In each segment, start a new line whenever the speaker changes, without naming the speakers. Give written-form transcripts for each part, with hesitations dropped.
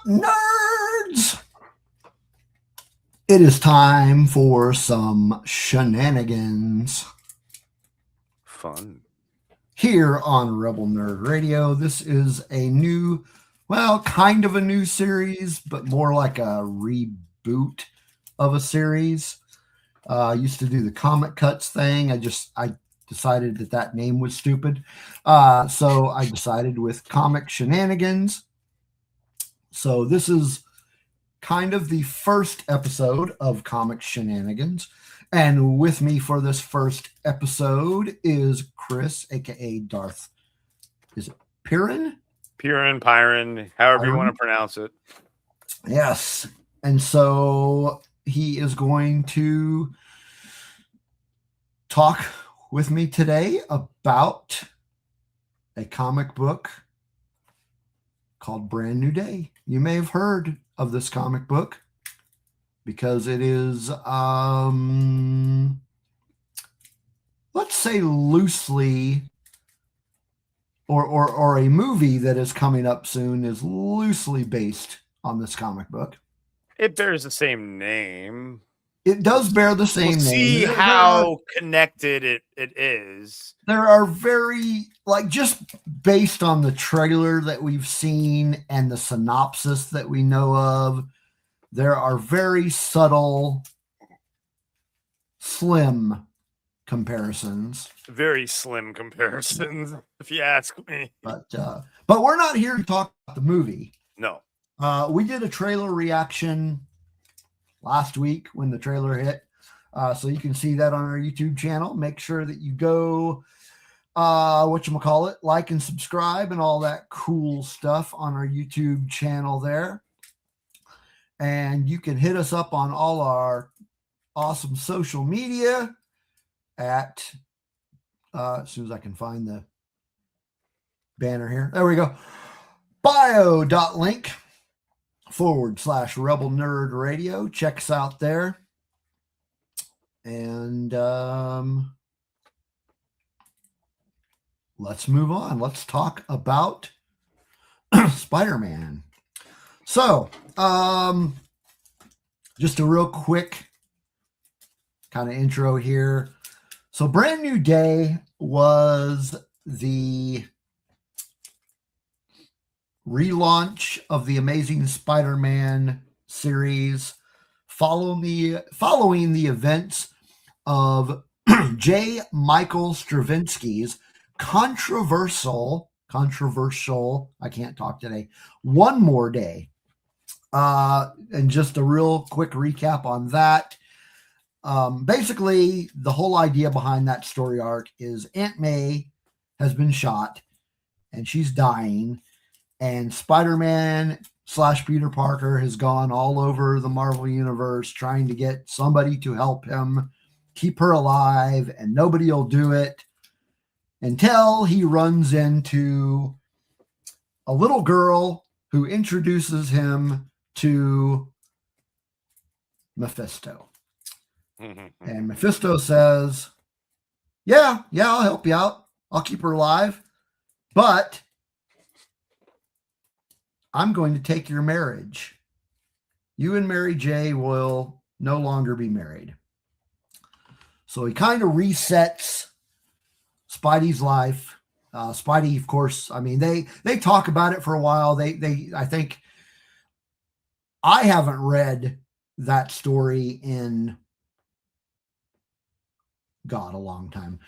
Nerds! It is time for some shenanigans.
Fun.
Here on Rebel Nerd Radio. This is a new, kind of a new series, but more like a reboot of a series. I used to do the comic cuts thing. I decided that name was stupid. So I decided with comic shenanigans. So this is kind of the first episode of Comic Shenanigans. And with me for this first episode is Chris, aka Darth. Is it Piran?
Pyron, however you want to pronounce it.
Yes. And so he is going to talk with me today about a comic book called Brand New Day. You may have heard of this comic book because it is, let's say loosely, or a movie that is coming up soon is loosely based on this comic book.
It bears the same name.
It does bear the same name.
See how connected it is.
There are very, just based on the trailer that we've seen and the synopsis that we know of, there are very subtle, slim comparisons.
Very slim comparisons, if you ask me.
But we're not here to talk about the movie.
No.
We did a trailer reaction last week when the trailer hit. So you can see that on our YouTube channel. Make sure that you go, like and subscribe and all that cool stuff on our YouTube channel there. And you can hit us up on all our awesome social media at, as soon as I can find the banner here. There we go. bio.link/Rebel Nerd Radio. Check us out there. And let's move on. Let's talk about Spider-Man. So, just a real quick kind of intro here. So, Brand New Day was the relaunch of the Amazing Spider-Man series following the events of J. Michael Straczynski's controversial, I can't talk today, One More Day. And just a real quick recap on that. Basically, the whole idea behind that story arc is Aunt May has been shot and she's dying, and Spider-Man / Peter Parker has gone all over the Marvel Universe trying to get somebody to help him keep her alive, and nobody will do it until he runs into a little girl who introduces him to Mephisto. And Mephisto says, yeah, I'll help you out. I'll keep her alive, but I'm going to take your marriage. You and Mary J will no longer be married. So he kind of resets Spidey's life. Spidey, of course, I mean, they talk about it for a while. I think I haven't read that story in a long time.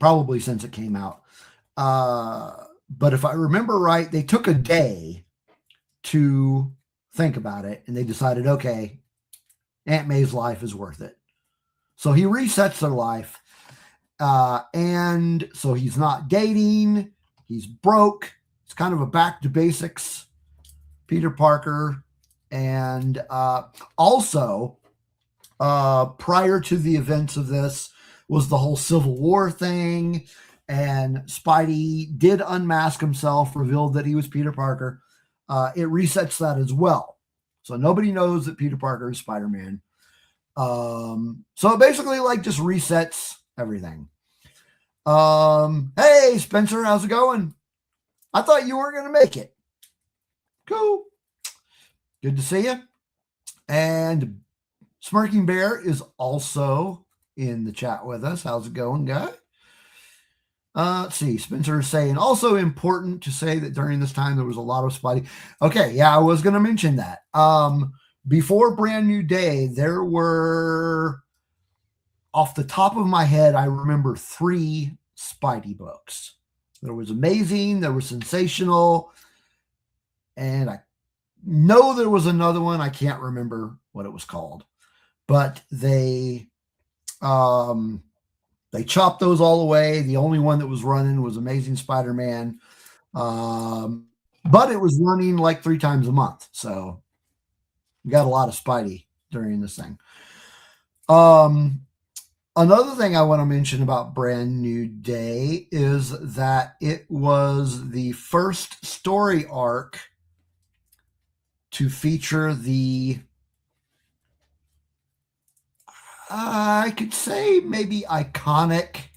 Probably since it came out. But if I remember right, they took a day to think about it, and they decided, okay, Aunt May's life is worth it. So he resets their life. And so he's not dating. He's broke. It's kind of a back to basics Peter Parker. And also, prior to the events of this was the whole Civil War thing. And Spidey did unmask himself, revealed that he was Peter Parker. It resets that as well. So nobody knows that Peter Parker is Spider-Man. So it basically just resets everything. Hey, Spencer, how's it going? I thought you weren't going to make it. Cool. Good to see you. And Smirking Bear is also in the chat with us. How's it going, guy? Let's see. Spencer is saying, also important to say that during this time there was a lot of Spidey. Okay, yeah, I was going to mention that. Before Brand New Day, there were, off the top of my head, I remember 3 Spidey books. There was Amazing, there was Sensational, and I know there was another one. I can't remember what it was called, but they chopped those all away. The only one that was running was Amazing Spider-Man, but it was running like 3 times a month, so we got a lot of Spidey during this thing. Another thing I want to mention about Brand New Day is that it was the first story arc to feature the, I could say maybe iconic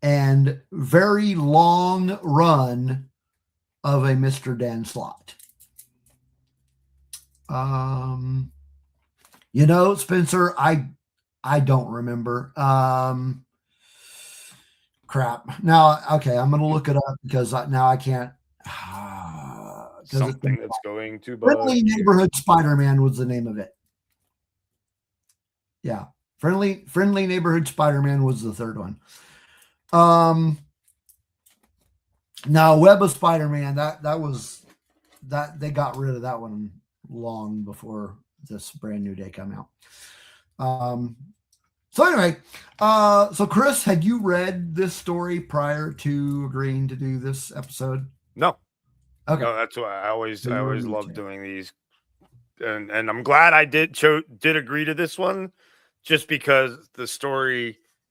and very long run of a Mr. Dan Slott. Spencer, I don't remember. Crap. Now, okay, I'm going to look it up because now I can't.
Something that's going to
Friendly Neighborhood Spider-Man was the name of it. Yeah. Friendly Neighborhood Spider-Man was the third one. Now Web of Spider-Man, that was they got rid of that one long before this Brand New Day come out. So anyway, so Chris, had you read this story prior to agreeing to do this episode?
No.
Okay.
No, that's why I always love doing these, and I'm glad I did agree to this one, just because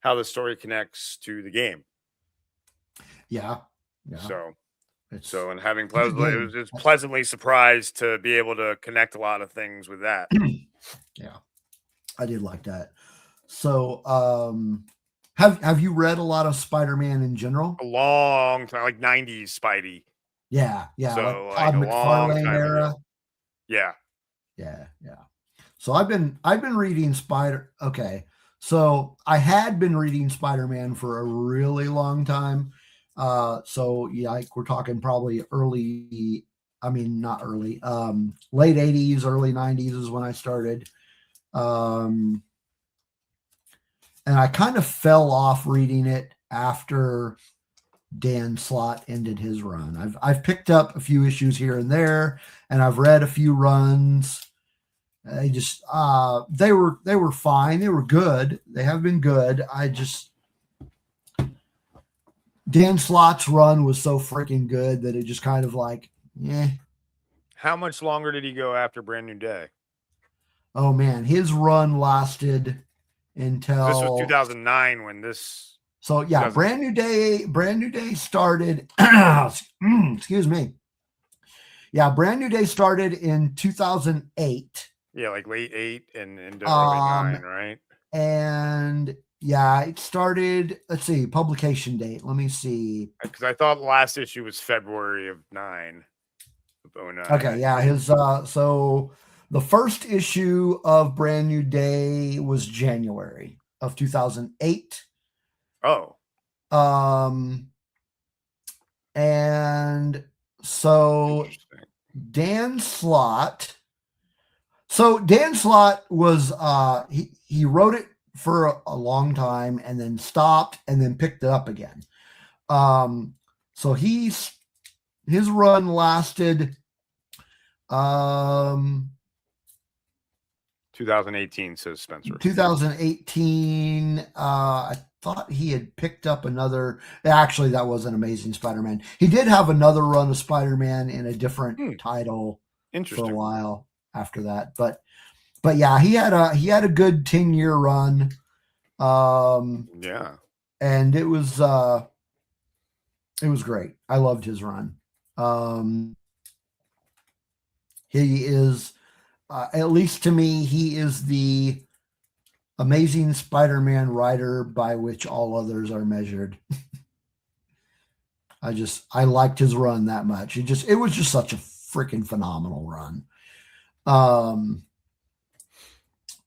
how the story connects to the game.
Yeah.
So and having it's pleasantly surprised to be able to connect a lot of things with that.
Yeah, I did like that. So, have you read a lot of Spider-Man in general?
A long time, like 90s Spidey.
Yeah,
So
like Todd McFarlane era.
Ago. Yeah.
So I've been reading Okay, so I had been reading Spider-Man for a really long time. So yeah, like we're talking probably late 80s, early 90s is when I started. And I kind of fell off reading it after Dan Slott ended his run. I've picked up a few issues here and there, and I've read a few runs. They just they were fine. They were good. They have been good. Dan Slott's run was so freaking good that it just kind of like, eh.
How much longer did he go after Brand New Day?
Oh man, his run lasted until
this was 2009 when this.
So yeah, Brand New Day started. Excuse me. Yeah, Brand New Day started in 2008.
Yeah, like late 8 and early 9, right?
And yeah, it started. Let's see, publication date. Let me see.
Because I thought the last issue was February of 9.
Okay, yeah, his so the first issue of Brand New Day was January of 2008.
Oh.
And so Dan Slott. So Dan Slott was he wrote it for a long time and then stopped and then picked it up again. So his run lasted
2018, says Spencer.
2018. I thought he had picked up another. Actually, that was an Amazing Spider-Man. He did have another run of Spider-Man in a different title for a while after that. But yeah, he had a good 10-year run.
Yeah,
and it was great. I loved his run. He is, at least to me, he is the Amazing Spider-Man writer by which all others are measured. I liked his run that much. It was just such a freaking phenomenal run.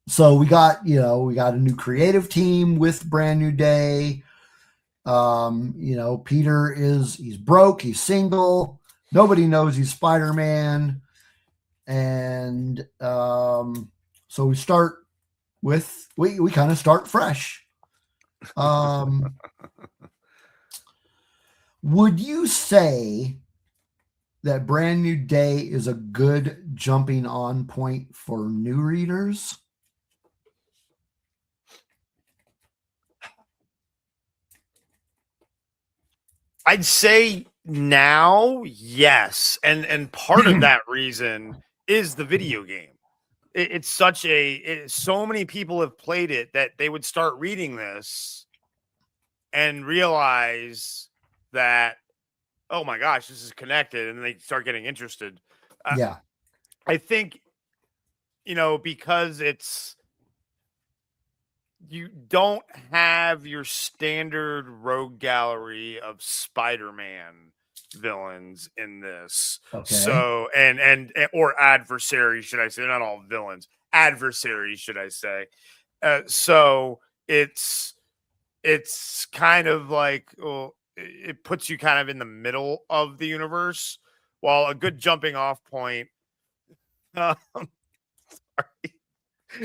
So we got a new creative team with Brand New Day. Peter he's broke, he's single, nobody knows he's Spider-Man. And so we start with we kind of start fresh. Would you say that Brand New Day is a good jumping on point for new readers?
I'd say now, yes. And part of that reason is the video game. It's so many people have played it that they would start reading this and realize that, oh my gosh, this is connected, and they start getting interested.
Yeah.
I think, because you don't have your standard rogue gallery of Spider-Man villains in this.
Okay.
So or adversaries, should I say? They're not all villains. Adversaries, should I say? So it's kind of like, it puts you kind of in the middle of the universe, while a good jumping off point. Sorry.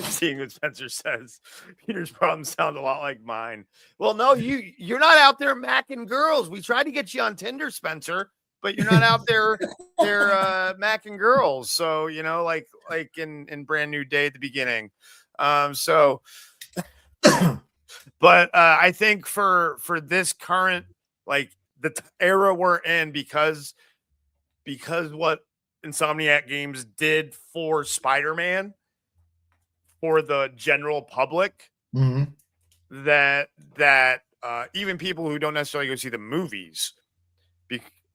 Seeing what Spencer says, Peter's problems sound a lot like mine. Well, no, you're not out there macking girls. We tried to get you on Tinder, Spencer, but you're not out there macking girls. So like in Brand New Day at the beginning. But I think for this current, like the era we're in, because what Insomniac Games did for Spider-Man, for the general public, that even people who don't necessarily go see the movies,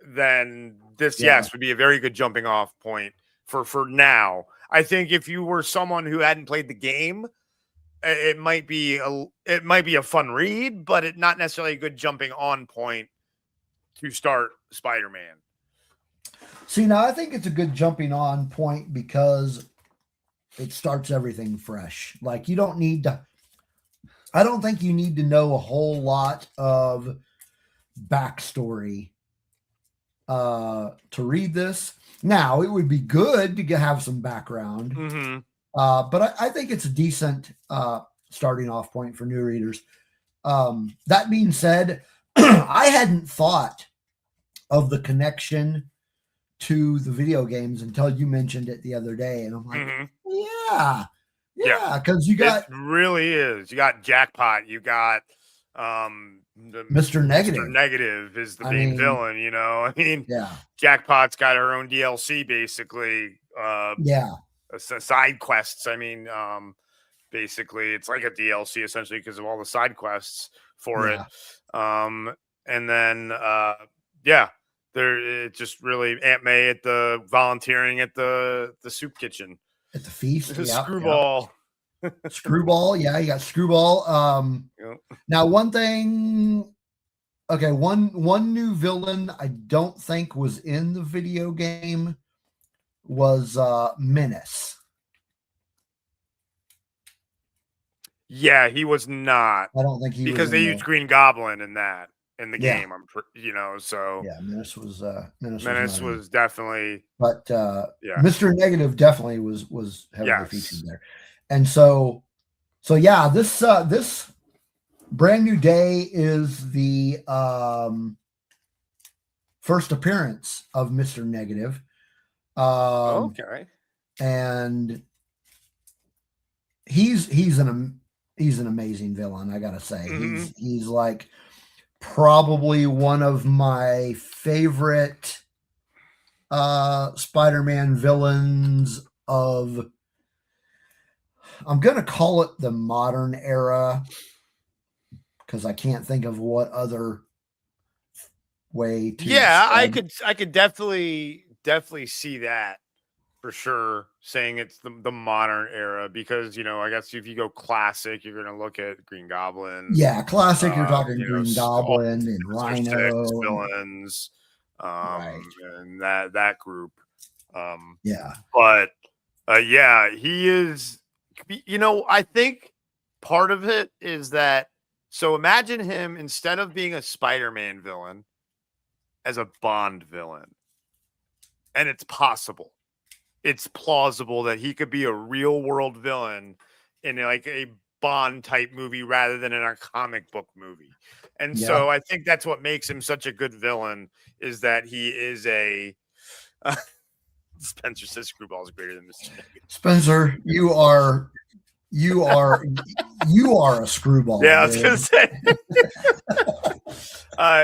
then this would be a very good jumping off point for now. I think if you were someone who hadn't played the game, it might be a fun read, but it not necessarily a good jumping on point to start Spider-Man.
See, now I think it's a good jumping on point because it starts everything fresh. Like, you don't need to, I don't think you need to know a whole lot of backstory to read this. Now, it would be good to have some background, but I think it's a decent starting off point for new readers. That being said, I hadn't thought of the connection to the video games until you mentioned it the other day, and I'm like, yeah, because you got,
it really is. You got Jackpot. You got
Mr. Negative.
Mr. Negative is the main villain. I mean, Jackpot's got her own DLC basically. Side quests. I mean, basically, it's like a DLC essentially because of all the side quests for it. And then it just really Aunt May at the volunteering at the soup kitchen.
At the feast.
Screwball.
Screwball. Yeah, you got Screwball. Now, one thing. Okay, one new villain I don't think was in the video game was Menace.
Yeah, he was not.
I don't think he
because
was
they used Green Goblin in the game. So
Menace was
Menace was definitely,
but Mr. Negative definitely was heavily featured there, and so this Brand New Day is the first appearance of Mr. Negative.
Okay,
and he's an amazing villain, I gotta say. He's like probably one of my favorite Spider-Man villains of, I'm gonna call it the modern era, because I can't think of what other way to
I could definitely see that for sure, saying it's the modern era, because I guess if you go classic, you're gonna look at Green Goblin.
Yeah, classic. You're talking Green Goblin and Rhino
villains, and that group.
Yeah.
But yeah, he is. I think part of it is that. So imagine him, instead of being a Spider-Man villain, as a Bond villain, and it's possible. It's plausible that he could be a real world villain in like a Bond type movie rather than in a comic book movie. And
Yeah.
so I think that's what makes him such a good villain, is that he is a Spencer says Screwball is greater than Mr.
Spencer, you are a screwball.
Yeah, I was
dude.
gonna say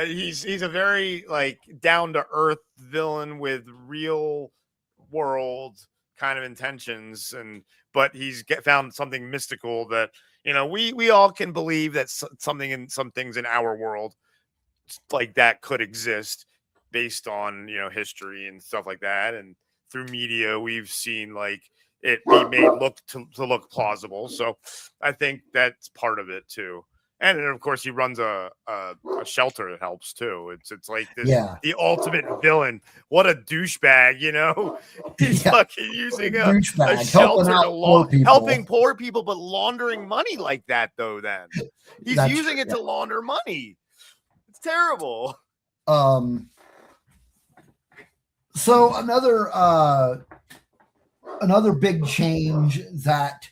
he's a very like down to earth villain with real world kind of intentions, but he's found something mystical that we all can believe that some things in our world like that could exist based on history and stuff like that, and through media we've seen like it be made to look plausible. So I think that's part of it too. And then, of course, he runs a shelter that helps too. It's like the ultimate villain. What a douchebag, He's fucking using a shelter helping poor people, but laundering money like that, though. Then he's using it to launder money. It's terrible.
So another big change that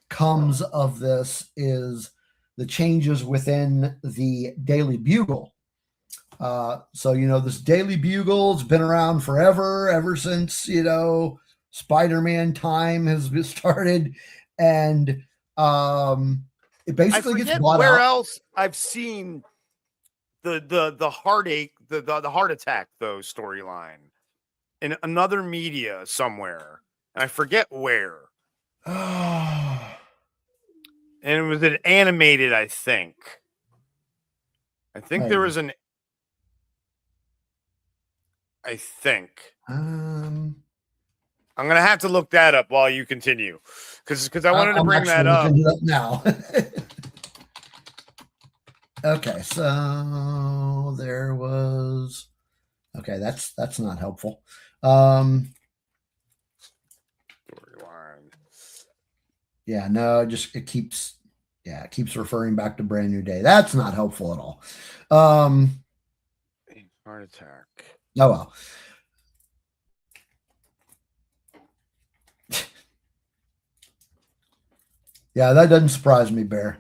comes of this is the changes within the Daily Bugle. So this Daily Bugle has been around forever, ever since Spider-Man time has started, and it basically gets bought
where
out.
Else I've seen the heartache, the heart attack though storyline in another media somewhere, and I forget where. And it was an animated, I think. There was an. I think. I'm gonna have to look that up while you continue, because I wanted to bring that up
now. Okay, so there was. Okay, that's not helpful. Yeah, no, it keeps referring back to Brand New Day. That's not helpful at all.
Heart attack.
Oh well. Yeah, that doesn't surprise me, Bear.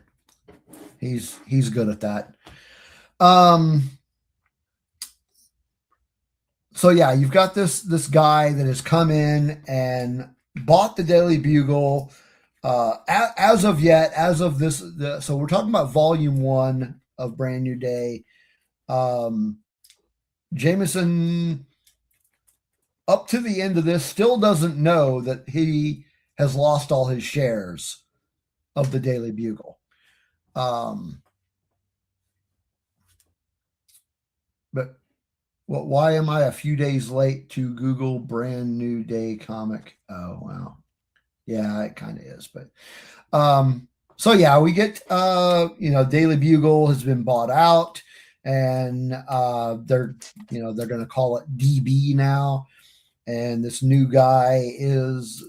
He's good at that. So yeah, you've got this guy that has come in and bought the Daily Bugle. As of this, so we're talking about Volume 1 of Brand New Day. Jameson, up to the end of this, still doesn't know that he has lost all his shares of the Daily Bugle. But why am I a few days late to Google Brand New Day comic? Oh, wow. Yeah, it kind of is. But so yeah, we get Daily Bugle has been bought out, and they're going to call it DB now, and this new guy has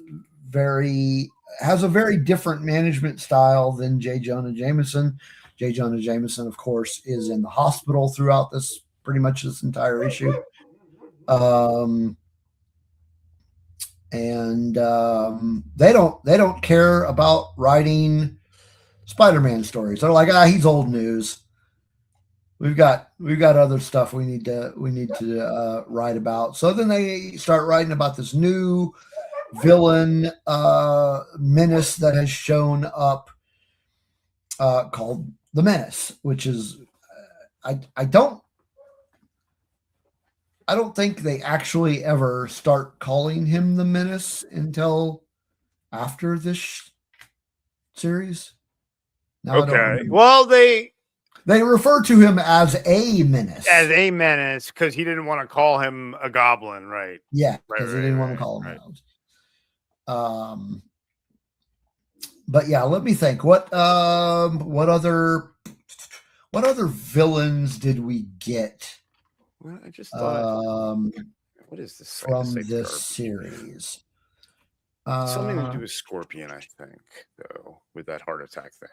a very different management style than J. Jonah Jameson. J. Jonah Jameson, of course, is in the hospital throughout pretty much this entire issue. And they don't care about writing Spider-Man stories. They're like, he's old news. We've got other stuff we need to write about. So then they start writing about this new villain menace that has shown up, called the Menace, which is I don't think they actually ever start calling him the Menace until after this series. Now,
okay. Well, they
refer to him as a menace.
Because he didn't want to call him a goblin, right?
Yeah, because he didn't want to call him that. But yeah, let me think. What other villains did we get?
Well, I just thought. What is this site?
from
This
this
garbage.
series.
Something to do with Scorpion, I think, though, with that heart attack thing.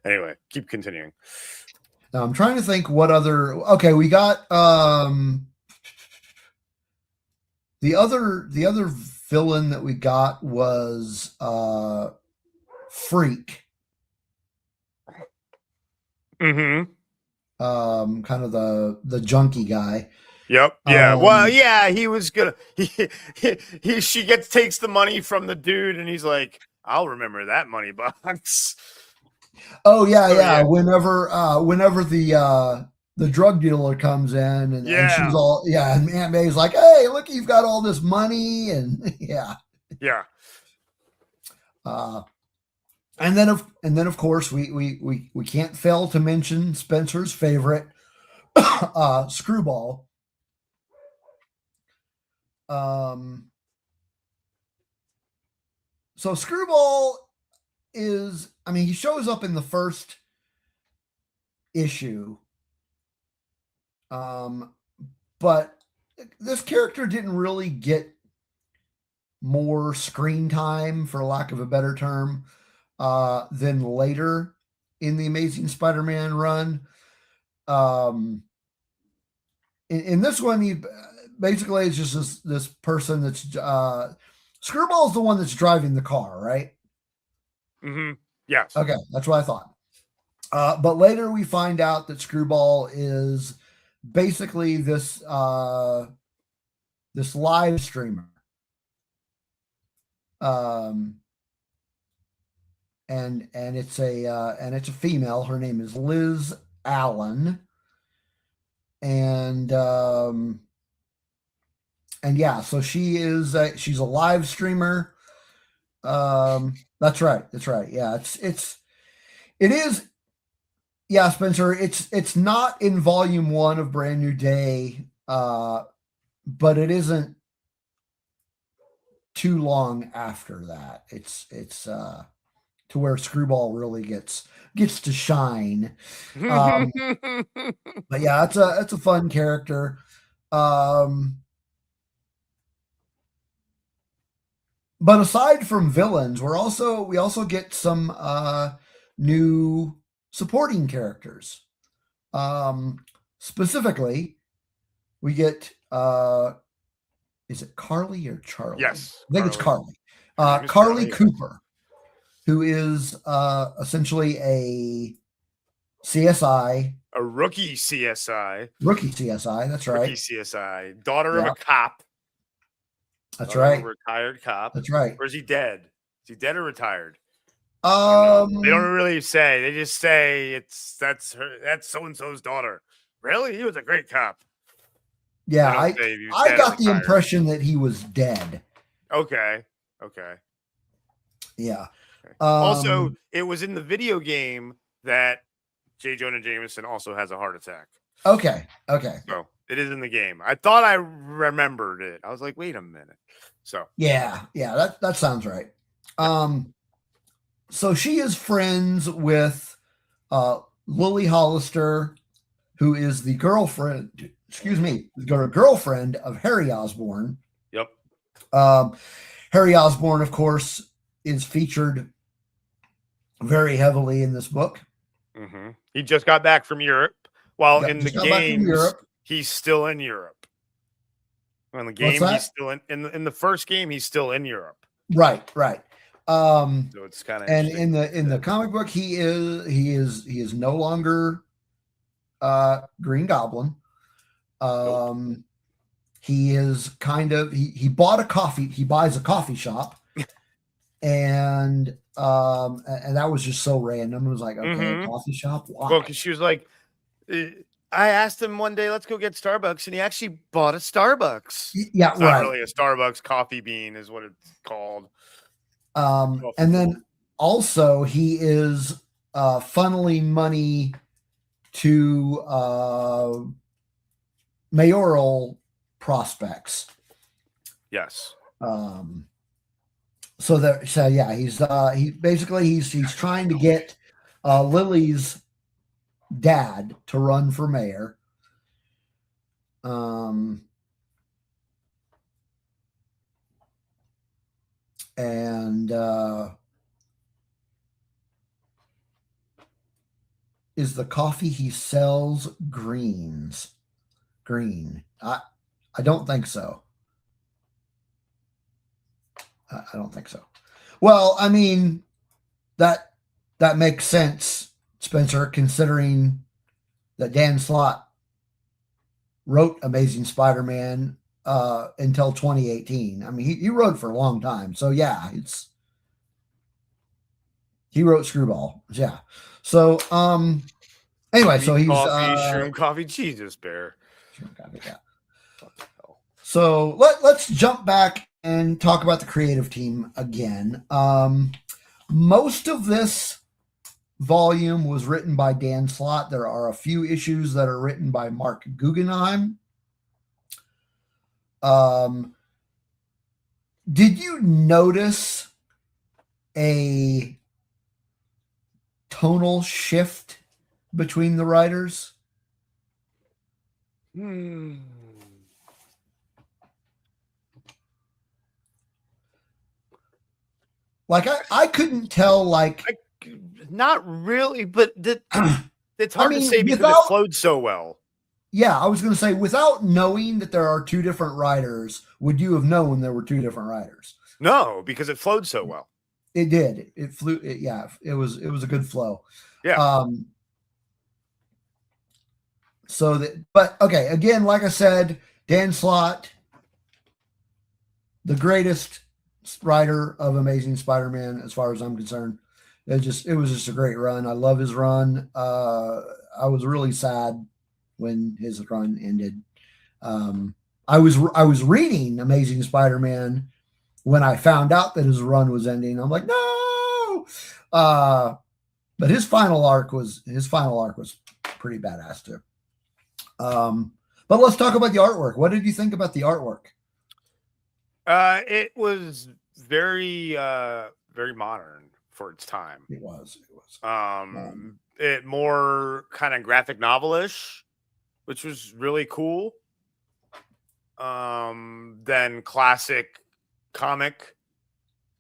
Anyway, keep continuing.
Now I'm trying to think what other. Okay, we got the other villain that we got was Freak.
Mm-hmm.
Kind of the junkie guy.
Yep. Yeah. Well, yeah, he was gonna. She takes the money from the dude, and he's like, "I'll remember that money box."
Oh yeah, yeah. Whenever the drug dealer comes in, and she's all and Aunt May's like, "Hey, look, you've got all this money," and yeah. And then of course we can't fail to mention Spencer's favorite, Screwball. So Screwball is, I mean, he shows up in the first issue, but this character didn't really get more screen time, for lack of a better term, than later in the Amazing Spider-Man run. In this one, he basically is just this person that's Screwball's the one that's driving the car, right?
Mm-hmm. Yes.
Okay, that's what I thought. But later we find out that Screwball is basically this this live streamer. And it's a female. Her name is Liz Allen. And yeah, so she's a live streamer. That's right. Yeah, it is. Yeah, Spencer, it's not in volume 1 of Brand New Day, but it isn't too long after that. It's to where Screwball really gets to shine. But yeah, it's a fun character. But aside from villains, we also get some new supporting characters. Specifically, we get is it Carly or Charlie?
Yes,
I think it's Carly. Carly Cooper, who is essentially a CSI,
a rookie CSI.
Rookie CSI, that's right.
Rookie CSI, daughter of a cop.
That's right.
A retired cop.
That's right.
Or is he dead? Is he dead or retired?
They
don't really say. They just say that's so and so's daughter. Really? He was a great cop.
Yeah, I got the impression that he was dead.
Okay.
Yeah.
Also, it was in the video game that J. Jonah Jameson also has a heart attack.
Okay.
So it is in the game. I thought I remembered it. I was like, wait a minute. So
yeah, that sounds right. So she is friends with Lily Hollister, who is the girlfriend. Excuse me, the girlfriend of Harry Osborn.
Yep.
Harry Osborn, of course, is featured very heavily in this book.
Mm-hmm. He just got back from Europe. While in the game, he's still in Europe. In the game, he's still in the first game, he's still in Europe.
Right.
So it's kind of,
and in the comic book, he is no longer Green Goblin. Nope. He is kind of he buys a coffee shop, and that was just so random. It was like, okay, a coffee shop. Why?
Well, because she was like, I asked him one day, let's go get Starbucks, and he actually bought a Starbucks.
Yeah,
it's not really a Starbucks, coffee bean is what it's called.
And then also he is funneling money to mayoral prospects.
Yes.
So yeah, he's trying to get Lily's dad to run for mayor. And is the coffee he sells green? I don't think so. I don't think so. Well, I mean, that makes sense, Spencer, considering that Dan Slott wrote Amazing Spider-Man until 2018. I mean, he wrote for a long time. So yeah, he wrote Screwball. Yeah. So anyway, so he's
shroom coffee, Jesus bear.
Yeah. So let's jump back and talk about the creative team again. Most of this volume was written by Dan Slott. There are a few issues that are written by Mark Guggenheim. Did you notice a tonal shift between the writers? Like I couldn't tell. Like
not really, but it's hard to say because it flowed so well.
Yeah, I was going to say, without knowing that there are two different writers, would you have known there were two different writers?
No, because it flowed so well.
It did. It flew. Yeah, it was a good flow.
Yeah.
So that, but okay, again, like I said, Dan Slott, the greatest writer of Amazing Spider-Man, as far as I'm concerned. It was just a great run. I love his run. I was really sad when his run ended. I was reading Amazing Spider-Man when I found out that his run was ending. I'm like, no. But his final arc was pretty badass too. But let's talk about the artwork. What did you think about the artwork?
It was very very modern for its time.
It was.
It more kind of graphic novelish, which was really cool. Than classic comic.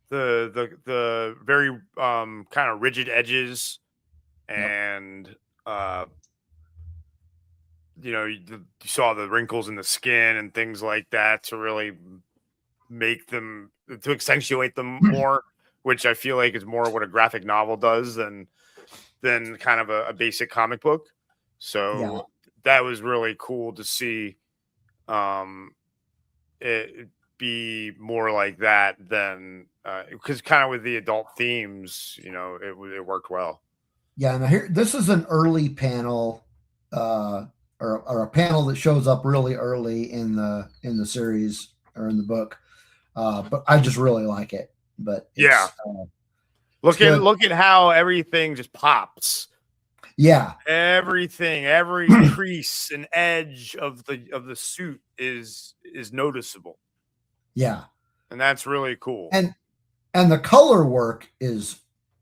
The very kind of rigid edges and you saw the wrinkles in the skin and things like that to really make them, to accentuate them more, which I feel like is more what a graphic novel does than kind of a basic comic book. So that was really cool to see it be more like that than because kind of with the adult themes, it worked well.
Yeah, now here, this is an early panel, or a panel that shows up really early in the series or in the book. But I just really like it. But
look at how everything just pops.
Yeah,
everything, every crease and edge of the suit is noticeable.
Yeah,
and that's really cool.
And the color work is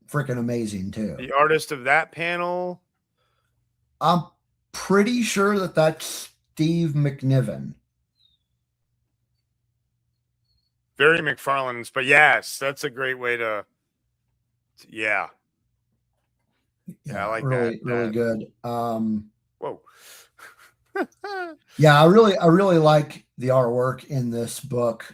freaking amazing too.
The artist of that panel,
I'm pretty sure that that's Steve McNiven.
Very McFarlane's, but yes, that's a great way to. Yeah, I like
really,
that.
Really good.
Whoa.
Yeah, I really like the artwork in this book.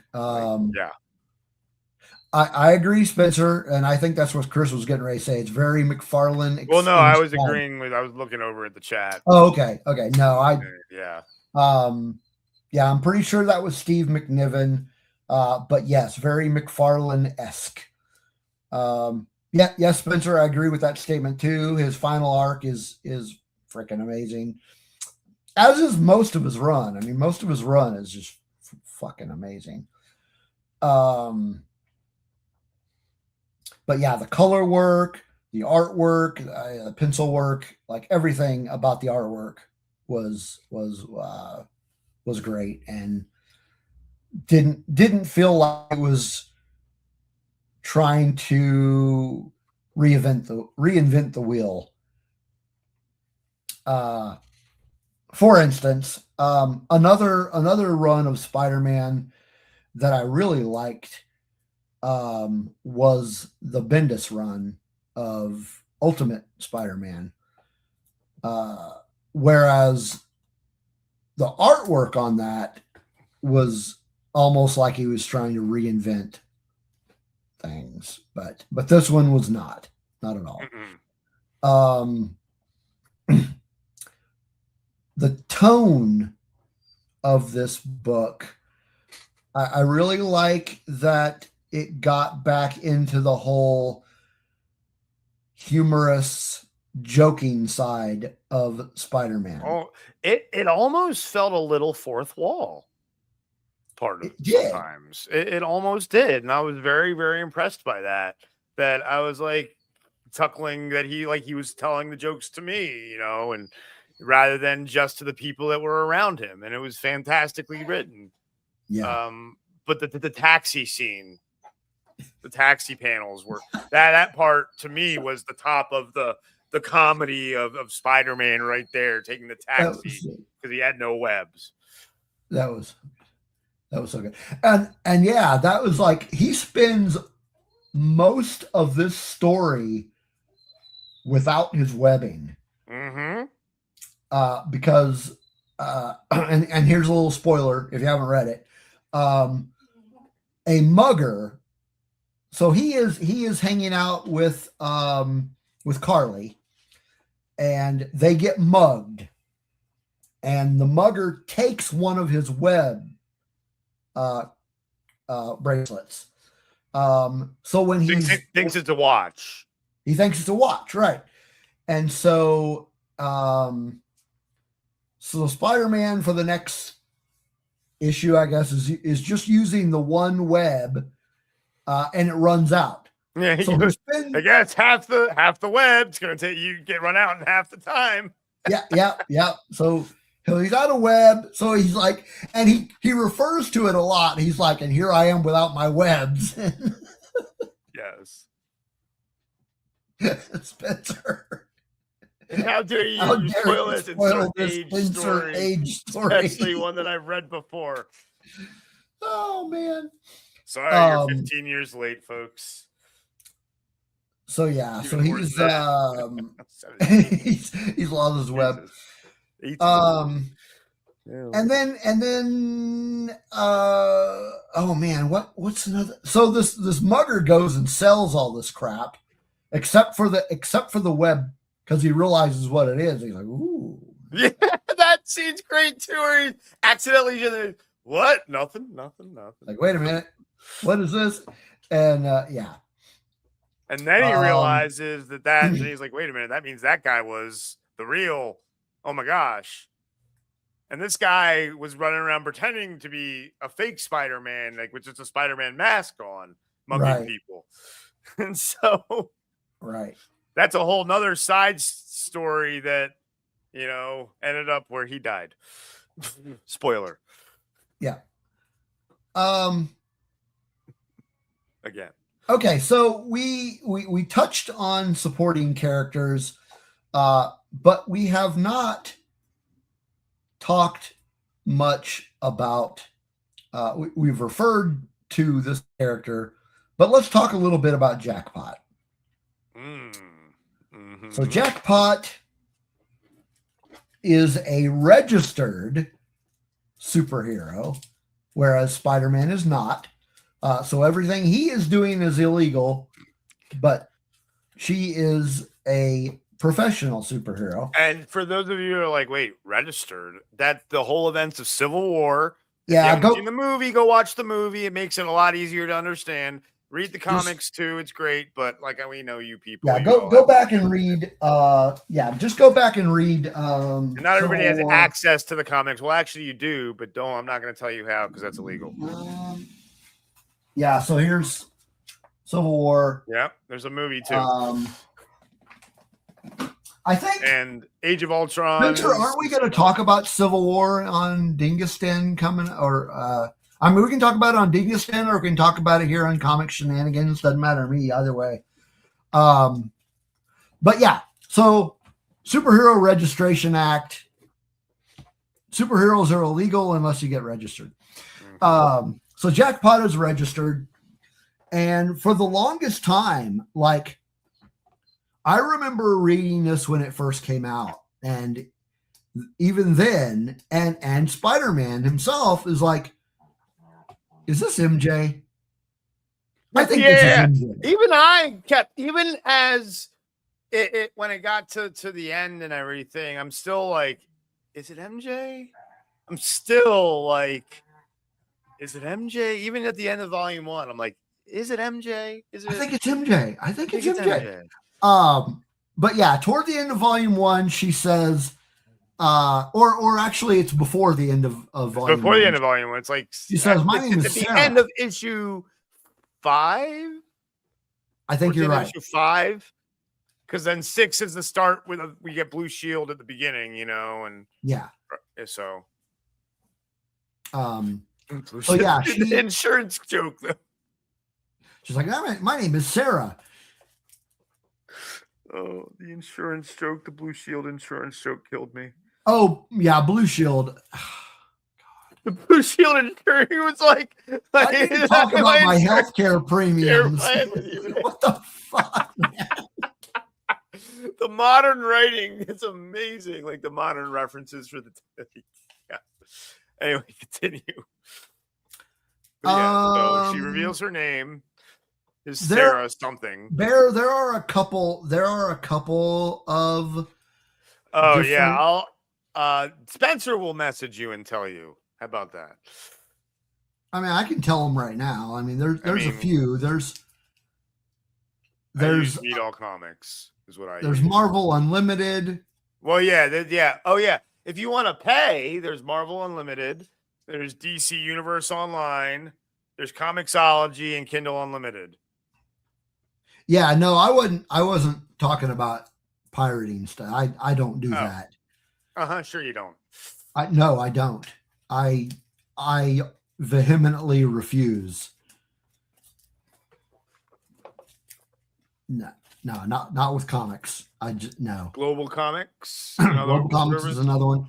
I agree, Spencer, and I think that's what Chris was getting ready to say. It's very McFarlane.
Well, no, I was agreeing with. I was looking over at the chat.
Oh, okay. No,
yeah.
I'm pretty sure that was Steve McNiven. But yes, very McFarlane-esque. Yes, Spencer, I agree with that statement too. His final arc is freaking amazing, as is most of his run. I mean, most of his run is just fucking amazing. But yeah, the color work, the artwork, the pencil work, like everything about the artwork was great, and didn't feel like it was trying to reinvent the wheel. For instance, another run of Spider-Man that I really liked was the Bendis run of Ultimate Spider-Man, whereas the artwork on that was almost like he was trying to reinvent things, but this one was not at all. The tone of this book, I really like that it got back into the whole humorous, joking side of Spider-Man.
Oh, it almost felt a little fourth wall. Part of sometimes it almost did, and I was very, very impressed by that. That I was like chuckling that he was telling the jokes to me, and rather than just to the people that were around him, and it was fantastically written.
Yeah.
But the taxi scene, the taxi panels were that part to me was the top of the comedy of Spider-Man right there, taking the taxi because he had no webs.
That was so good. And yeah, that was like he spends most of this story without his webbing. Because and here's a little spoiler if you haven't read it. A mugger, so he is hanging out with Carly, and they get mugged, and the mugger takes one of his web bracelets. So when he
thinks it's a watch,
he thinks it's a watch, right? And so so Spider-Man for the next issue, I guess, is just using the one web, and it runs out.
Yeah,
so
I guess half the web. It's gonna take you get run out in half the time.
Yeah. So he's out of web. So he's like, and he refers to it a lot. He's like, and here I am without my webs.
Yes.
Spencer.
How dare you spoil this insert age story? Especially one that I've read before.
Oh, man.
Sorry, you're 15 years late, folks.
So, yeah. So he's he's lost his web. And then oh man, what's another? So this mugger goes and sells all this crap except for the web, because he realizes what it is. He's like, ooh.
Yeah, that scene's great too, where he accidentally what? Nothing.
Like, wait a minute, what is this? And yeah.
And then he realizes that and he's like, wait a minute, that means that guy was the real, oh my gosh. And this guy was running around pretending to be a fake Spider-Man, like with just a Spider-Man mask on, mugging people. And so that's a whole nother side story that, ended up where he died. Spoiler.
Yeah.
Again.
Okay, so we touched on supporting characters, but we have not talked much about we've referred to this character, but let's talk a little bit about Jackpot. So Jackpot is a registered superhero, whereas Spider-Man is not. So everything he is doing is illegal, but she is a professional superhero.
And for those of you who are like, wait, registered, that the whole events of Civil War.
Yeah,
go in the movie, go watch the movie. It makes it a lot easier to understand. Read the comics too. It's great, but we know you people.
Yeah, go back and read. Just go back and read.
And not everybody has access to the comics. Well, actually, you do, but don't. I'm not going to tell you how because that's illegal.
Yeah, so here's Civil War.
Yeah, there's a movie too.
I think.
And Age of Ultron.
Spencer, aren't we going to talk about Civil War on Dingistan coming? Or we can talk about it on Dingistan, or we can talk about it here on Comic Shenanigans. Doesn't matter to me either way. But yeah, so Superhero Registration Act. Superheroes are illegal unless you get registered. So Jackpot is registered, And for the longest time, like, I remember reading this when it first came out, and even then, and Spider-Man himself is like, is this MJ? I think this is MJ.
Even as it when it got to the end and everything, I'm still like, is it MJ? I'm still like, is it MJ? Even at the end of volume 1, I'm like, is it MJ? Is it?
I think it's MJ. I think it's MJ. But yeah, toward the end of volume 1, she says, or actually, it's before the end of volume.
Before the end of volume 1, it's like
she says, "My name is Sarah."
At the end of issue 5.
I think you're right.
Issue 5, because then 6 is the start with we get Blue Shield at the beginning, and
yeah,
so.
So yeah,
the insurance joke though.
She's like, my name is Sarah.
Oh, the insurance joke, the Blue Shield insurance joke killed me.
Oh yeah, Blue Shield.
The Blue Shield insurance. He was like
I didn't talk about my healthcare premiums. What the fuck, man?
The modern writing is amazing. Like the modern references for the. Yeah. Anyway, continue. But yeah, so she reveals her name is Sarah something.
There are a couple of.
Oh yeah, Spencer will message you and tell you. How about that?
I mean, I can tell them right now. I mean, there's a few. There's
Meet All Comics is what I.
There's use. Marvel Unlimited.
Well, yeah. Oh yeah. If you want to pay, there's Marvel Unlimited. There's DC Universe Online. There's Comixology and Kindle Unlimited.
Yeah, no, I wasn't talking about pirating stuff. I don't do that.
Sure you don't.
No, I don't. I vehemently refuse. No, not with comics. No.
Global Comics.
Global Comics is another one.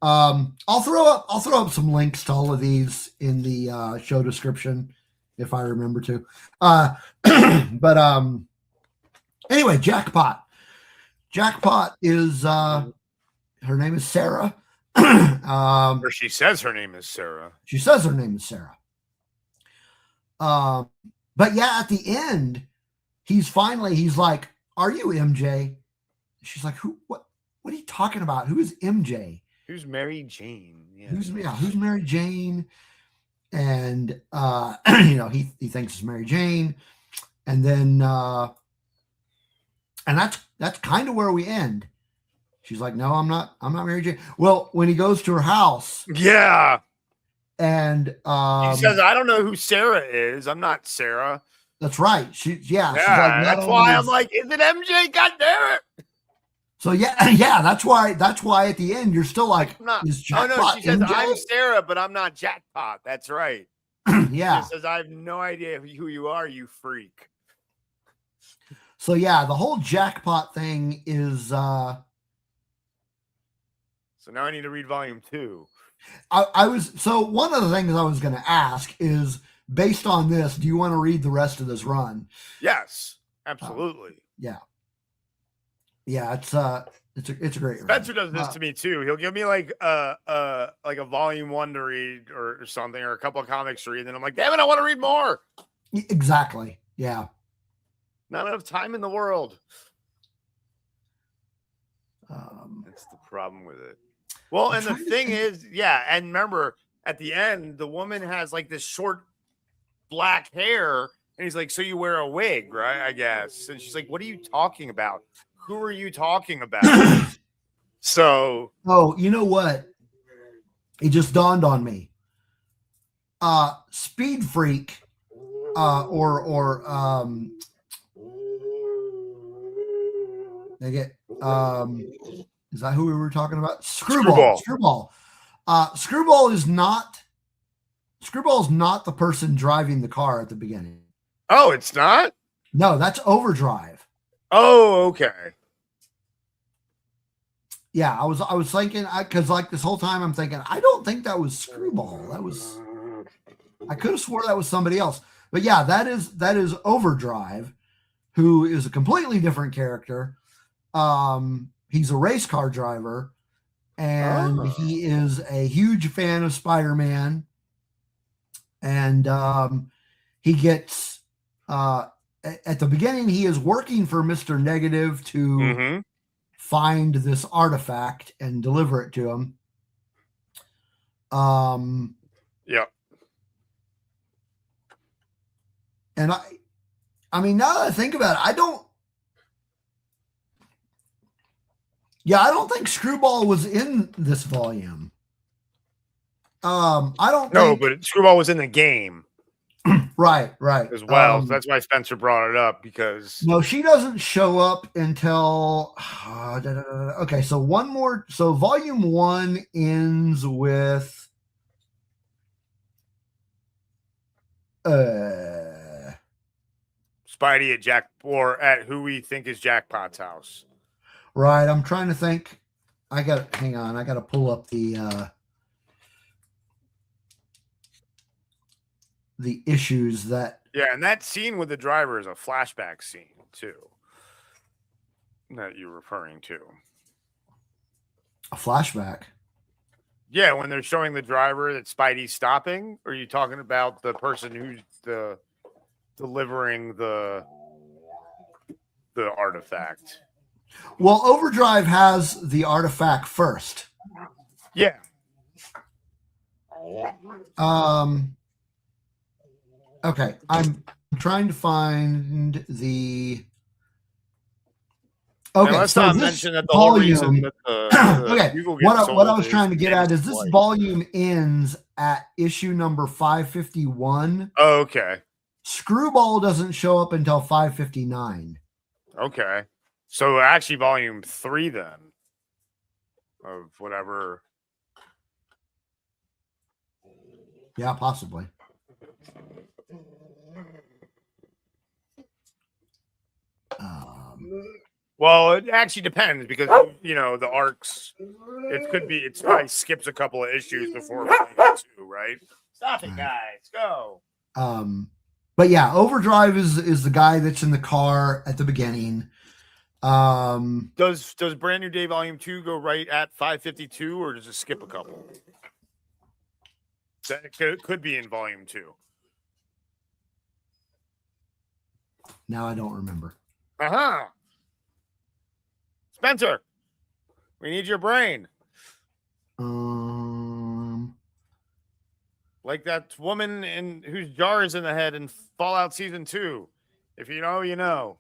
I'll throw up some links to all of these in the show description if I remember to. But anyway, Jackpot. Jackpot is her name is Sarah.
Or she says her name is Sarah.
She says her name is Sarah. But yeah, at the end, he's like, "Are you MJ?" She's like, "Who? What are you talking about? Who is MJ?
Who's Mary Jane? Yeah.
Who's Mary Jane?" And he thinks it's Mary Jane, and then and that's kind of where we end. She's like, "No, I'm not Mary Jane." Well, when he goes to her house,
yeah,
and
he says, "I don't know who Sarah is. I'm not Sarah."
That's right. She's like,
that's why I'm like, "Is it MJ? God damn it!"
So yeah, that's why at the end you're still like, "Is Jackpot
she says,
MJ?
I'm Sarah, but I'm not Jackpot." That's right.
Yeah.
She says, "I have no idea who you are, you freak."
So yeah, the whole Jackpot thing is. So
now I need to read volume 2.
So one of the things I was going to ask is, based on this, do you want to read the rest of this run?
Yes, absolutely.
Yeah, it's a great.
Spencer does this to me too. He'll give me like a volume 1 to read or something, or a couple of comics to read, and then I'm like, damn it, I want to read more.
Exactly. Yeah.
Not enough time in the world. That's the problem with it. Well, and the thing is, and remember, at the end, the woman has like this short black hair, and he's like, "So you wear a wig, right? I guess." And she's like, "What are you talking about? Who are you talking about?" So,
you know what? It just dawned on me. Speed Freak, they get is that who we were talking about? Screwball. Screwball is not the person driving the car at the beginning.
Oh, it's not?
No, that's Overdrive.
Oh, okay.
Yeah, I was thinking, because like this whole time I'm thinking, I don't think that was Screwball. I could have swore that was somebody else. But yeah, that is Overdrive, who is a completely different character. He's a race car driver, and he is a huge fan of Spider-Man. And he gets at the beginning, he is working for Mr. Negative to find this artifact and deliver it to him.
Yeah.
And I mean, now that I think about it, I don't think Screwball was in this volume. I don't think.
No, but Screwball was in the game.
Right.
As well. So that's why Spencer brought it up, because
no, she doesn't show up until okay, so one more. So volume 1 ends with
Spidey at who we think is Jackpot's house.
Right. I'm trying to think. Hang on, I gotta pull up the issues that.
Yeah, and that scene with the driver is a flashback scene too, that you're referring to.
A flashback?
Yeah, when they're showing the driver that Spidey's stopping, or are you talking about the person who's delivering the artifact?
Well, Overdrive has the artifact first.
Yeah.
Okay, I'm trying to find the. Okay,
now, let's
so
not
this
mention that the
volume,
whole reason that the
okay,
Google
what I was trying to get at is this volume ends at issue number 551.
Oh, okay.
Screwball doesn't show up until 559.
Okay, so actually, volume 3 then of whatever.
Yeah, possibly.
Well, it actually depends, because the arcs. It probably skips a couple of issues before volume 2, right? Stop it, guys. Go.
But yeah, Overdrive is the guy that's in the car at the beginning.
Does Brand New Day volume 2 go right at 552, or does it skip a couple? That could be in volume 2.
Now I don't remember.
Spencer, we need your brain. Like that woman whose jar is in the head in Fallout Season 2. If you know, you know.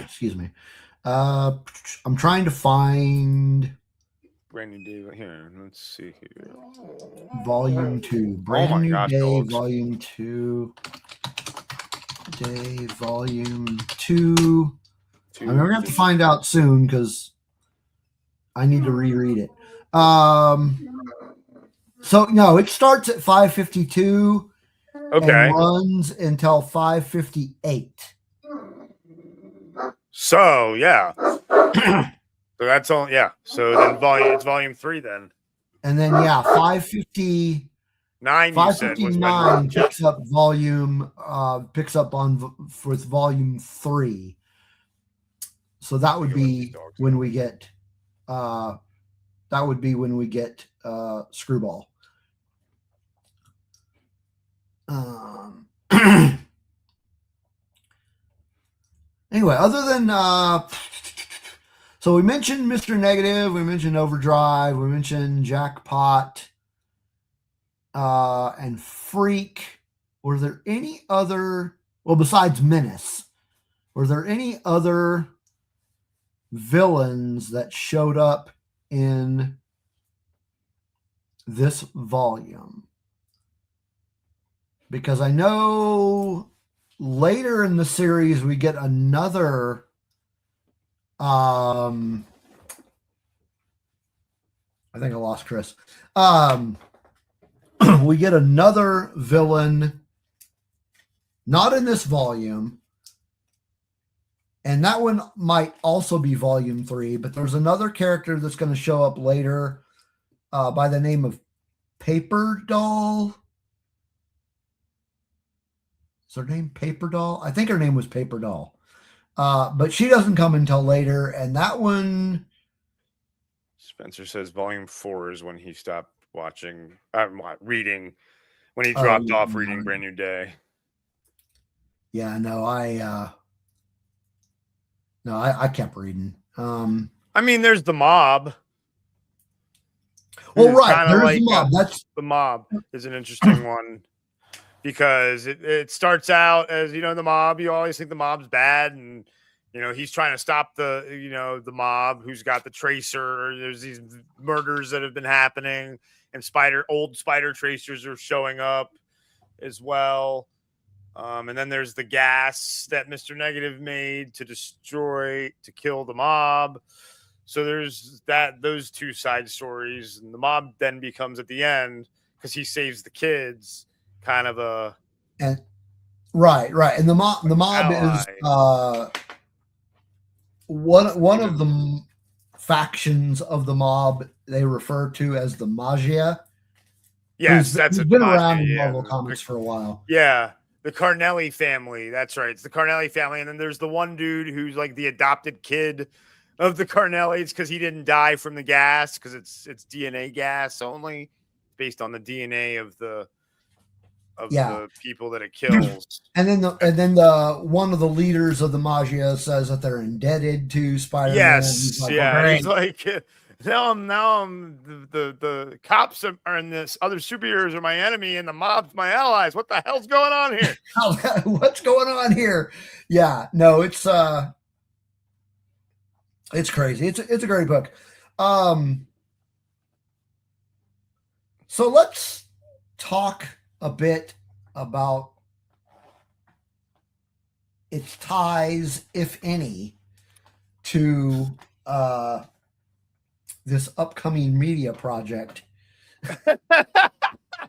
Excuse me. I'm trying to find
Brand New Day here. Let's see here.
Volume 2. Brand New Day, Volume 2. Day, Volume 2. I'm going to have to find out soon because I need to reread it. So, no, it starts at 552 and runs until 558.
So, yeah. So that's all, yeah. So then it's volume 3 then.
And then 559 picks up with volume 3. So that would be when we get Screwball. Anyway, other than so we mentioned Mr. Negative, we mentioned Overdrive, we mentioned Jackpot, and Freak. Were there any other, besides Menace, were there any other villains that showed up in this volume? Because I know later in the series we get another I think I lost Chris. We get another villain, not in this volume, And that one might also be volume 3, but there's another character that's going to show up later by the name of Paper Doll. Is her name Paper Doll? I think her name was Paper Doll. But she doesn't come until later. And that one...
Spencer says volume 4 is when he stopped reading, when he dropped off reading Brand New Day.
Yeah, no, I kept reading.
I mean, there's the Mob.
Well, right, there's the Mob. That's
the Mob is an interesting one because it starts out as, the Mob. You always think the Mob's bad, and he's trying to stop the Mob who's got the Tracer. There's these murders that have been happening, and old Spider Tracers are showing up as well. And then there's the gas that Mr. Negative made to kill the Mob. So there's those two side stories, and the Mob then becomes at the end, because he saves the kids, kind of a
right. And the Mob is one of the factions of the Mob they refer to as the Magia.
Yes, that's
been around in Marvel Comics for a while.
Yeah. The Carnelli family. That's right. It's the Carnelli family. And then there's the one dude who's like the adopted kid of the Carnellis because he didn't die from the gas, because it's DNA gas only, based on the DNA of the people that it kills. And then
the one of the leaders of the Magia says that they're indebted to Spider-Man.
Yes. He's like, now I'm the cops are in this, other superheroes are my enemy, and the Mob's my allies. What the hell's going on here?
What's going on here? Yeah, no, it's crazy. It's a great book. So let's talk a bit about its ties, if any, to this upcoming media project.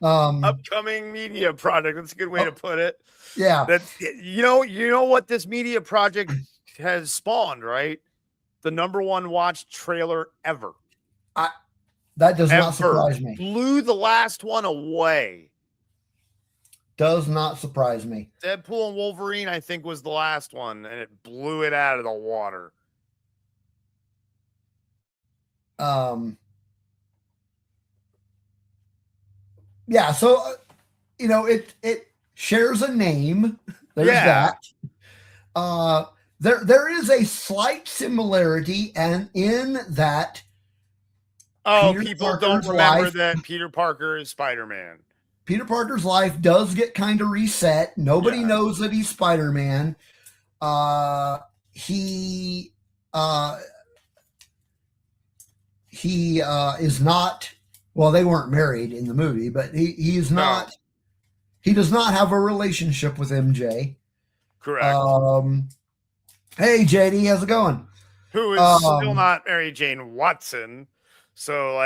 Upcoming media project. That's a good way to put it.
Yeah.
That's, you know what this media project has spawned, right? The #1 watched trailer ever.
That does not surprise me.
Blew the last one away.
Does not surprise me.
Deadpool and Wolverine, I think, was the last one, and it blew it out of the water.
Yeah, so it shares a name. There's that. There is a slight similarity, and in that,
people don't remember that Peter Parker is Spider-Man.
Peter Parker's life does get kind of reset. Nobody knows that he's Spider-Man. He is not. Well, they weren't married in the movie, but he is not. No. He does not have a relationship with MJ.
Correct.
Hey, JD, how's it going?
Who is still not Mary Jane Watson? So,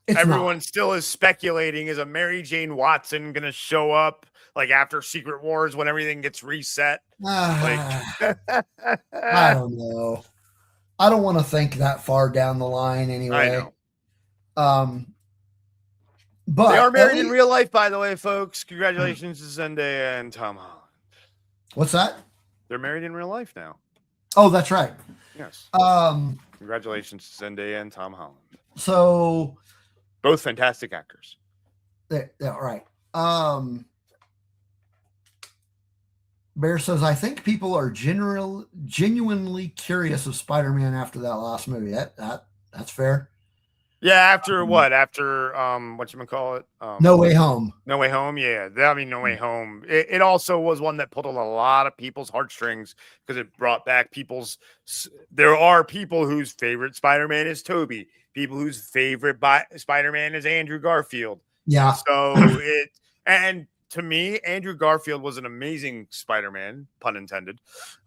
everyone still is speculating, is a Mary Jane Watson going to show up, after Secret Wars when everything gets reset?
I don't know. I don't want to think that far down the line anyway.
I know. But they are married in real life, by the way, folks. Congratulations to Zendaya and Tom Holland.
What's that?
They're married in real life now.
Oh, that's right.
Yes. Congratulations to Zendaya and Tom Holland.
So,
both fantastic actors.
Yeah, right. Bear says, I think people are genuinely curious of Spider-Man after that last movie. That's fair.
Yeah, after what? After whatchamacallit?
No Way Home.
No Way Home, yeah. No Way Home. It also was one that pulled a lot of people's heartstrings because it brought back there are people whose favorite Spider-Man is Tobey. People whose favorite Spider-Man is Andrew Garfield.
Yeah.
So and to me, Andrew Garfield was an amazing Spider-Man, pun intended.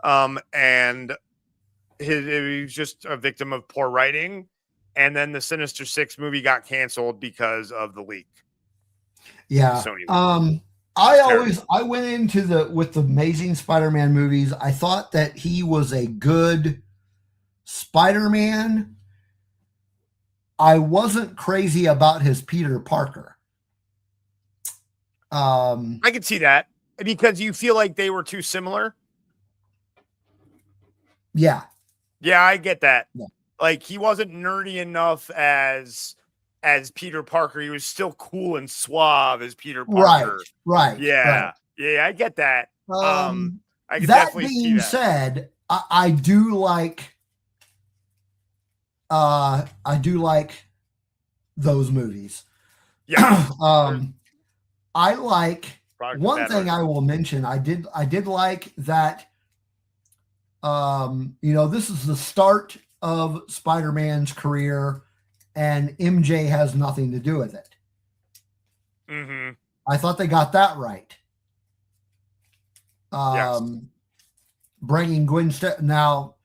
And he was just a victim of poor writing. And then the Sinister Six movie got canceled because of the leak.
Yeah. I went into with the Amazing Spider-Man movies. I thought that he was a good Spider-Man. I wasn't crazy about his Peter Parker.
I could see that because you feel like they were too similar.
Yeah.
Yeah, I get that.
Yeah.
Like he wasn't nerdy enough as Peter Parker. He was still cool and suave as Peter Parker.
Right.
Yeah.
Right.
Yeah, I get that. I could
that
definitely see
being
that.
said, I do like those movies.
Yeah.
I like one thing
better.
I will mention. I did like that. This is the start of Spider-Man's career, and MJ has nothing to do with it.
Mm-hmm.
I thought they got that right.
Yes.
Bringing Gwen now,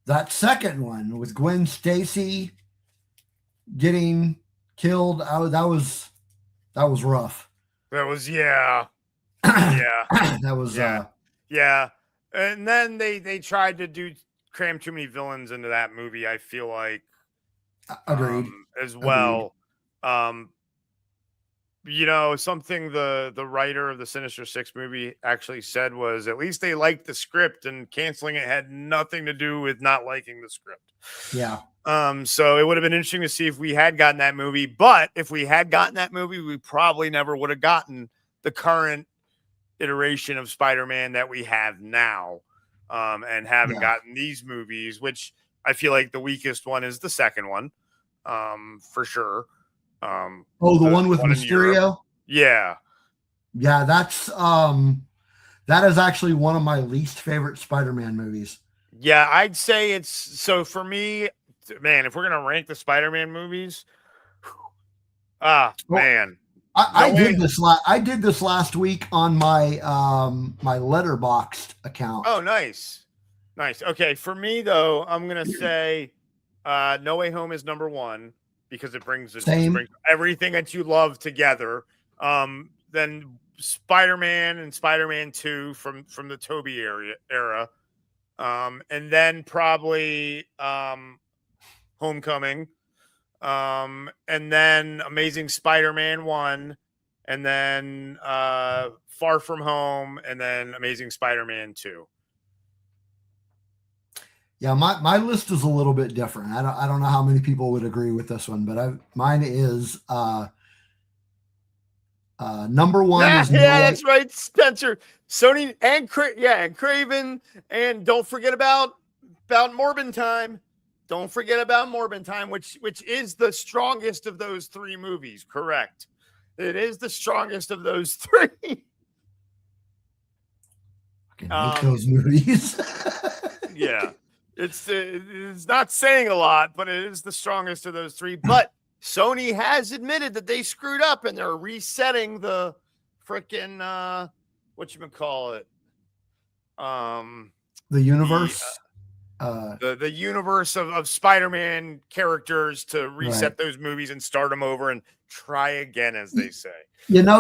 that second one with Gwen Stacy getting killed, that was rough.
That was yeah.
That was
yeah. And then they tried to cram too many villains into that movie, I feel like.
Agreed.
As well. Agreed. Something the writer of the Sinister Six movie actually said was at least they liked the script, and canceling it had nothing to do with not liking the script.
Yeah.
So it would have been interesting to see if we had gotten that movie, but if we had gotten that movie, we probably never would have gotten the current iteration of Spider-Man that we have now, and haven't gotten these movies, which I feel like the weakest one is the second one, for sure.
The one with Mysterio?
Yeah.
Yeah, that is actually one of my least favorite Spider-Man movies.
Yeah, I'd say it's so for me, man, if we're gonna rank the Spider-Man movies, man.
I did this last week on my my Letterboxd account.
Oh, nice. Okay, for me though, I'm gonna say No Way Home is number one because it brings everything that you love together. Then Spider-Man and Spider-Man 2 from the Tobey era. And then probably Homecoming. And then Amazing Spider-Man 1, and then Far From Home, and then Amazing Spider-Man 2.
Yeah, my list is a little bit different. I don't know how many people would agree with this one, but mine is number one.
That's right, Spencer, Sony, and Craven, and don't forget about Morbin Time. Don't forget about Morbin Time, which is the strongest of those three movies. Correct. It is the strongest of those three.
I hate those movies.
Yeah. It's not saying a lot, but it is the strongest of those three. But Sony has admitted that they screwed up, and they're resetting the freaking whatchamacallit?
The universe.
The universe of Spider-Man characters to reset those movies and start them over and try again, as they say.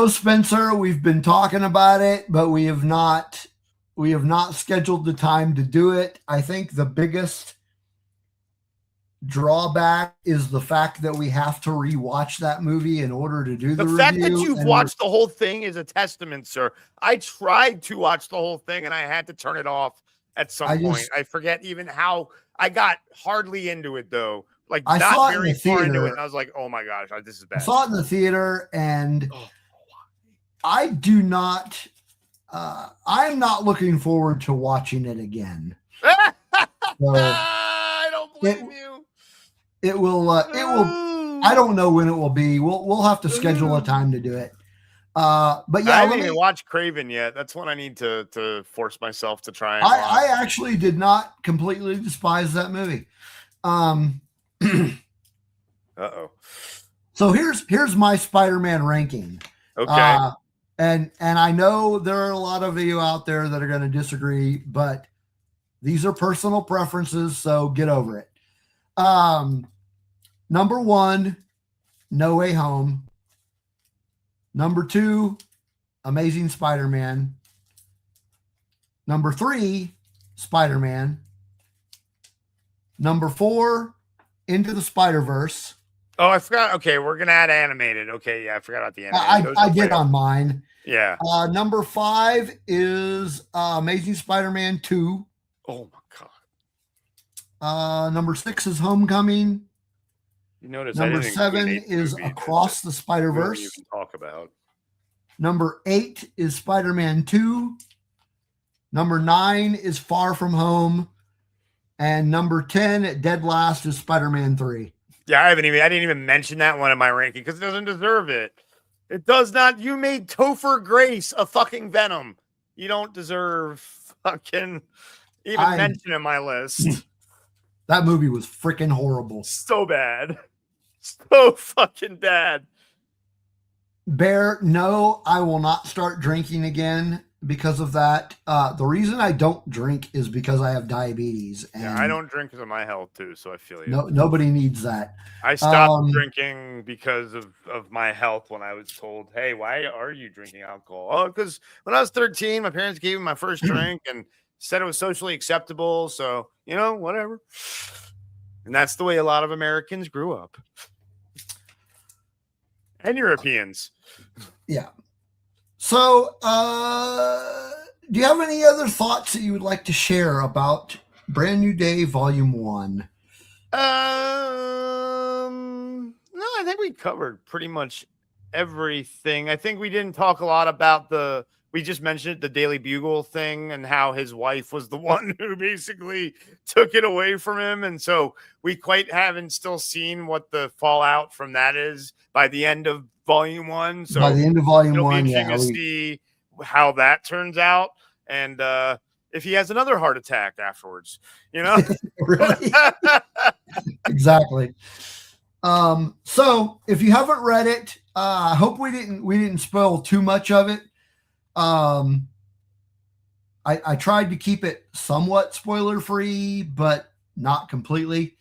Spencer, we've been talking about it, but we have not scheduled the time to do it. I think the biggest drawback is the fact that we have to rewatch that movie in order to do the review.
The fact that you've watched the whole thing is a testament, sir. I tried to watch the whole thing and I had to turn it off at some point. I forget even how I got hardly into it though. Like
I
not
saw it
very
in the
far
theater.
into it. And I was like, oh my gosh, this is bad.
I saw it in the theater and I do not I'm not looking forward to watching it again.
I don't blame you.
It will I don't know when it will be. We'll have to schedule a time to do it. But yeah,
I haven't even watched Craven yet. That's one I need to force myself to try.
I actually did not completely despise that movie. So here's my Spider-Man ranking.
Okay.
And I know there are a lot of you out there that are going to disagree, but these are personal preferences, so get over it. Number one, No Way Home. Number two, Amazing Spider-Man. Number 3, Spider-Man. Number 4, Into the Spider-Verse.
Oh, I forgot. Okay, we're gonna add animated. Okay, yeah, I forgot about the animated.
I did on mine.
Yeah.
Number 5 is Amazing Spider-Man 2.
Oh my god.
Number 6 is Homecoming.
You notice
Number 7 is Across the Spider-Verse.
You can talk about.
Number 8 is Spider-Man 2. Number 9 is Far From Home. And number 10 at dead last is Spider-Man 3.
Yeah, I didn't even mention that one in my ranking because it doesn't deserve it. It does not. You made Topher Grace a fucking Venom. You don't deserve fucking even mention in my list.
That movie was freaking horrible.
So bad. So fucking bad.
Bear, no, I will not start drinking again because of that. The reason I don't drink is because I have diabetes. And
yeah, I don't drink because of my health too, so I feel you.
No, nobody needs that.
I stopped drinking because of my health when I was told, hey, why are you drinking alcohol? Oh, because when I was 13, my parents gave me my first drink and said it was socially acceptable. So, whatever. And that's the way a lot of Americans grew up. And Europeans.
Yeah. So, do you have any other thoughts that you would like to share about Brand New Day Volume 1?
No, I think we covered pretty much everything. I think we didn't talk a lot about we just mentioned the Daily Bugle thing and how his wife was the one who basically took it away from him. And so we quite haven't still seen what the fallout from that is by the end of Volume 1. So
by the end of Volume 1,
it'll be interesting to see how that turns out. And if he has another heart attack afterwards,
Really? Exactly. So if you haven't read it, I hope we didn't spoil too much of it. I tried to keep it somewhat spoiler free, but not completely.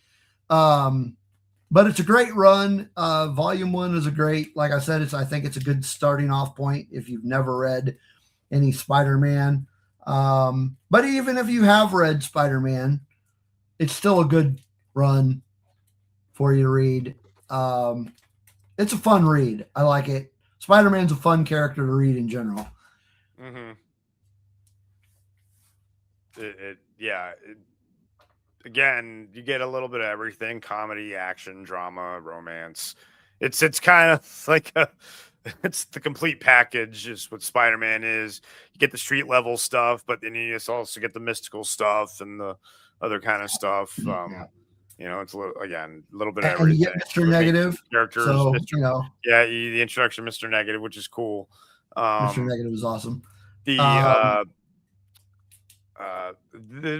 But it's a great run. Volume 1 is like I said, I think it's a good starting off point if you've never read any Spider-Man. But even if you have read Spider-Man, it's still a good run for you to read. It's a fun read. I like it. Spider-Man's a fun character to read in general.
Mm-hmm. Again, you get a little bit of everything: comedy, action, drama, romance. It's kind of like it's the complete package is what Spider-Man is. You get the street level stuff, but then you also get the mystical stuff and the other kind of stuff. It's a little bit of everything.
And you get Mr. Negative
characters.
So,
the introduction of Mr. Negative, which is cool.
Mr. Negative is awesome.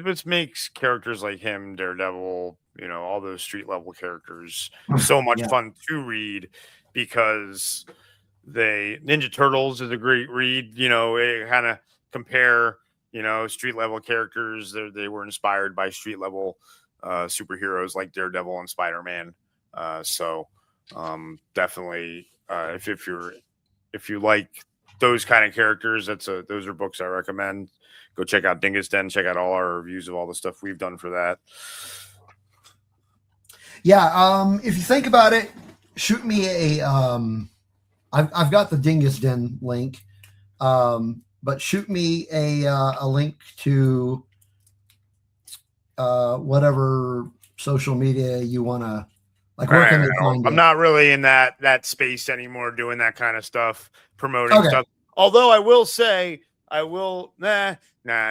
Which makes characters like him, Daredevil, all those street level characters so much fun to read because Ninja Turtles is a great read. It kind of compare, street level characters. They were inspired by street level superheroes like Daredevil and Spider-Man. Definitely, if you like those kind of characters, those are books I recommend. Go check out Dingus Den. Check out all our reviews of all the stuff we've done for that.
Yeah. If you think about it, shoot me I've got the Dingus Den link, but shoot me a link to whatever social media you want to like. Where can they find
I'm not really in that space anymore, doing that kind of stuff, promoting stuff. Although I will say, I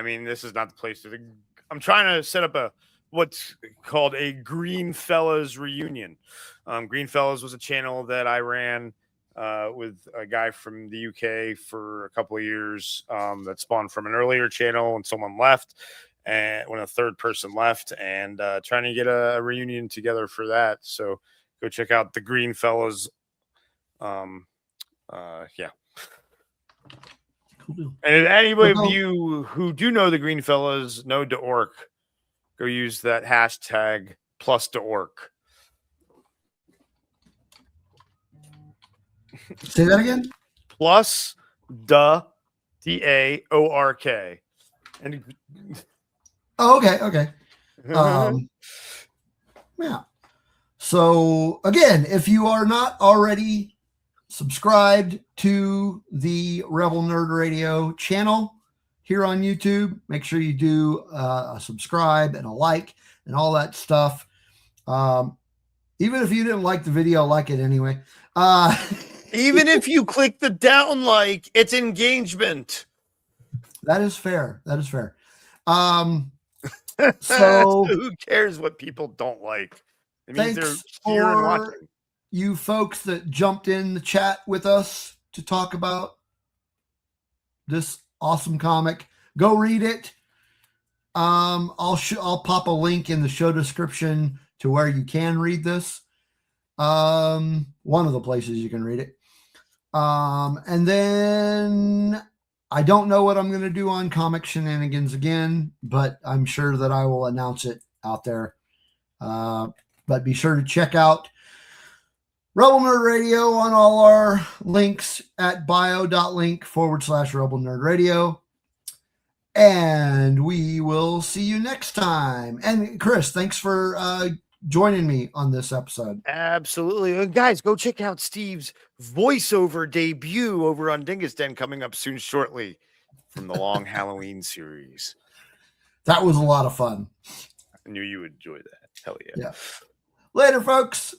mean, this is not the place to. I'm trying to set up what's called a Green Fellas reunion. Green Fellas was a channel that I ran with a guy from the UK for a couple of years that spawned from an earlier channel, and someone left, and when a third person left, and trying to get a reunion together for that. So go check out the Green Fellas. And anybody of you who do know the Green Fellas know DeOrk, go use that hashtag +DeOrk.
Say that again.
Daork. And
Oh, okay. Yeah. So again, if you are not already subscribed to the Rebel Nerd Radio channel here on YouTube, make sure you do a subscribe and a like and all that stuff. Even if you didn't like the video, like it anyway.
Even if you click the down like, it's engagement.
That is fair. That is fair.
So who cares what people don't like? It means they're here and watching.
You folks that jumped in the chat with us to talk about this awesome comic. Go read it. I'll pop a link in the show description to where you can read this. One of the places you can read it. And then I don't know what I'm going to do on Comic Shenanigans again, but I'm sure that I will announce it out there. But be sure to check out Rebel Nerd Radio on all our links at bio.link/Rebel Nerd Radio. And we will see you next time. And Chris, thanks for joining me on this episode.
Absolutely. And guys, go check out Steve's voiceover debut over on Dingus Den coming up soon shortly from the long Halloween series.
That was a lot of fun.
I knew you would enjoy that. Hell yeah.
Later, folks.